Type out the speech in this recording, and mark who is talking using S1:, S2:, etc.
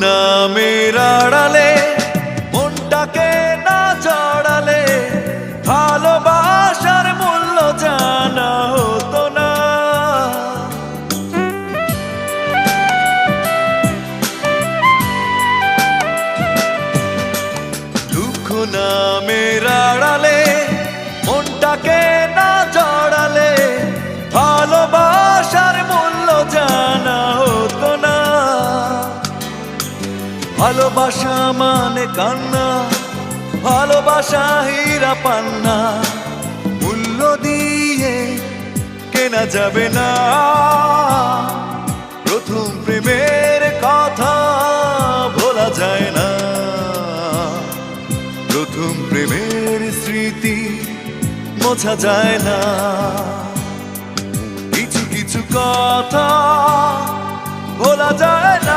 S1: নামের আড়ালে মনটাকে না জড়ালে ভালোবাসার মূল্য জানা হতো না। দুঃখ নামের আড়ালে মনটাকে না জড়ালে ভালোবাসার মূল্য জানা হতো না। ভালোবাসা মানে কান্না, ভালোবাসা হীরা পান্না, মূল্য দিয়ে কেনা যাবে না। প্রথম প্রেমের কথা ভোলা যায় না, প্রথম প্রেমের স্মৃতি মোছা যায় না। কিছু কিছু কথা ভোলা যায় না।